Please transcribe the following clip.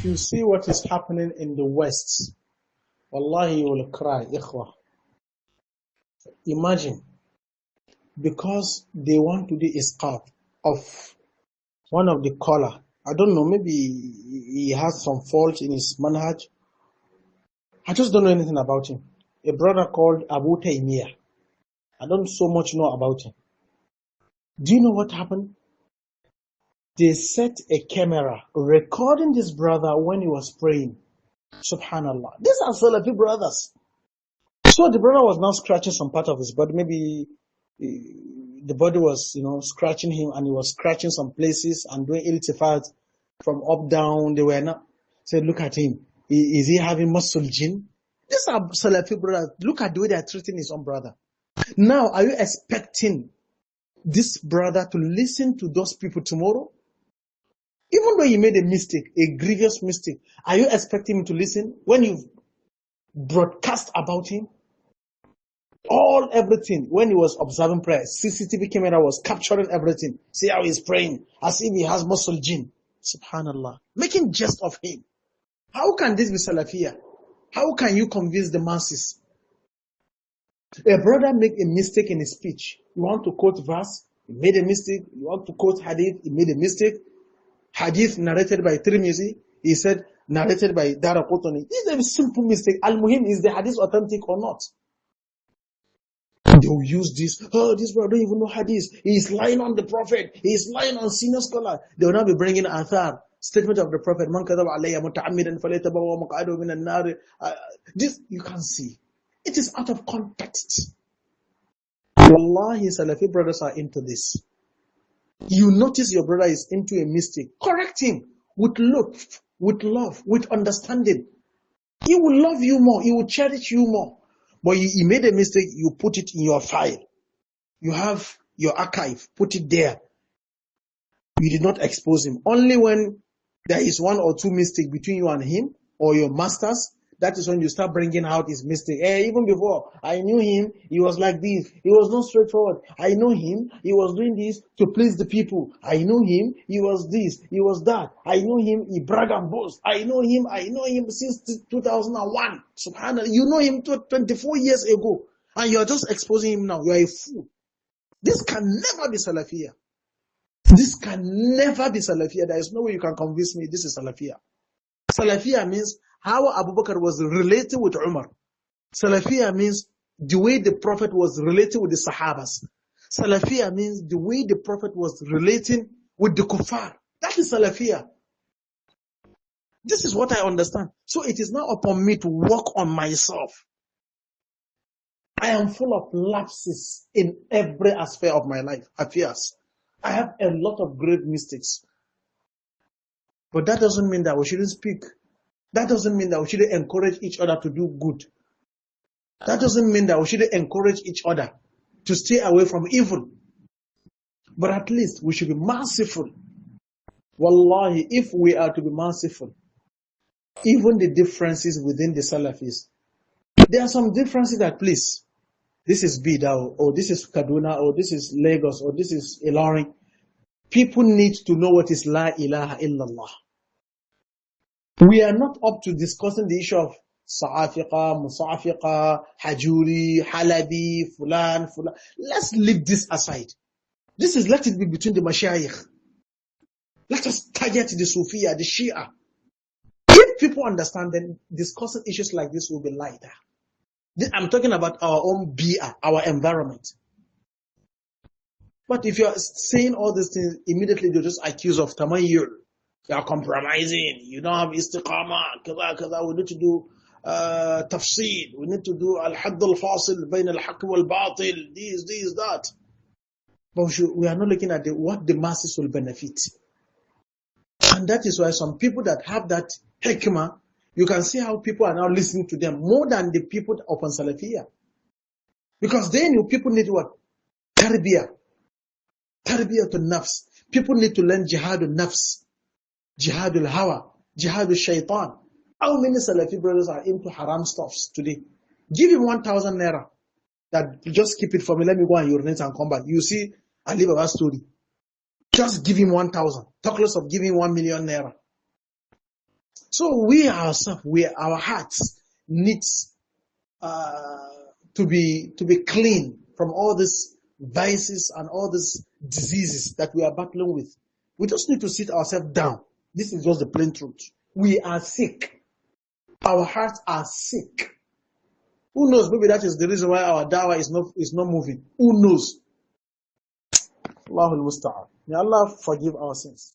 If you see what is happening in the West, wallahi, you will cry, ikhwah. Imagine, because they want to do isqat of one of the caller. I don't know, maybe he has some fault in his manhaj. I just don't know anything about him. A brother called Abu Taymiyyah. I don't so much know about him. Do you know what happened? They set a camera recording this brother when he was praying. Subhanallah. These are Salafi brothers. So the brother was now scratching some part of his body. Maybe the body was, scratching him, and he was scratching some places and doing iltifat from up, down. They were not. Said, look at him. Is he having muscle jinn? These are Salafi brothers. Look at the way they are treating his own brother. Now, are you expecting this brother to listen to those people tomorrow? Even though he made a mistake, a grievous mistake, are you expecting him to listen when you've broadcast about him? Everything, when he was observing prayer, CCTV camera was capturing everything. See how he's praying, as if he has muscle jinn. Subhanallah. Making jest of him. How can this be Salafiyah? How can you convince the masses? A brother make a mistake in his speech. You want to quote verse, he made a mistake. You want to quote hadith, he made a mistake. Hadith narrated by Tirmizi, he said narrated by Daraqutni. This is a simple mistake. Al-Muhim, is the hadith authentic or not? They will use this. Oh, this brother don't even know hadith. He is lying on the Prophet. He is lying on senior scholar. They will now be bringing athar, statement of the Prophet. Man kadhaba alayya muta'ammidan falyatabawa maq'adahu min an-nar. This you can see. It is out of context. Wallahi, Salafi brothers are into this. You notice your brother is into a mistake. Correct him with love, with understanding. He will love you more. He will cherish you more. But he made a mistake, you put it in your file. You have your archive, put it there. You did not expose him. Only when there is one or two mistakes between you and him, or your masters, that is when you start bringing out his mistake. Even before, I knew him, he was like this. He was not straightforward. I know him, he was doing this to please the people. I know him, he was this, he was that. I know him, he brag and boast. I know him since 2001. Subhanallah, you know him 24 years ago. And you are just exposing him now. You are a fool. This can never be Salafiyah. This can never be Salafiyah. There is no way you can convince me this is Salafiyah. Salafiyah means how Abu Bakr was related with Umar. Salafiyah means the way the Prophet was related with the Sahabas. Salafiyah means the way the Prophet was relating with the Kuffar. That is Salafiyah. This is what I understand. So it is now upon me to work on myself. I am full of lapses in every aspect of my life, affairs. I have a lot of great mistakes. But that doesn't mean that we shouldn't speak. That doesn't mean that we shouldn't encourage each other to do good. That doesn't mean that we shouldn't encourage each other to stay away from evil. But at least we should be merciful. Wallahi, if we are to be merciful, even the differences within the Salafis, there are some differences that, please, this is Bida, or this is Kaduna, or this is Lagos, or this is Ilorin. People need to know what is La ilaha illallah. We are not up to discussing the issue of Sa'afiqa, Musafiqa, Hajuri, Halabi, Fulan. Let's leave this aside. Let it be between the Mashayikh. Let us target the Sufiya, the Shia. If people understand, then discussing issues like this will be lighter. I'm talking about our own bi'ah, our environment. But if you're saying all these things, immediately you're just accused of tamayyur. You are compromising. You don't have istiqamah. Kaza. We need to do tafsir. We need to do al-hadd al-fasil bayn al-haqq wal-batil. This, that. But we are not looking at what the masses will benefit. And that is why some people that have that hikmah, you can see how people are now listening to them more than the people upon Salafiyah. Because they knew people need what? Tarbiyah. Tarbiyah to nafs. People need to learn jihad nafs. Jihad al-hawa, jihad al-shaitan. How many Salafi brothers are into haram stuffs today? Give him 1,000 naira. That just keep it for me. Let me go and urinate and come back. You see, Ali Baba's story. Just give him 1,000. Talk less of giving 1 million naira. So we ourselves, our hearts needs to be clean from all these vices and all these diseases that we are battling with. We just need to sit ourselves down. This is just the plain truth. We are sick. Our hearts are sick. Who knows? Maybe that is the reason why our dawah is not moving. Who knows? Allahul Musta'an. May Allah forgive our sins.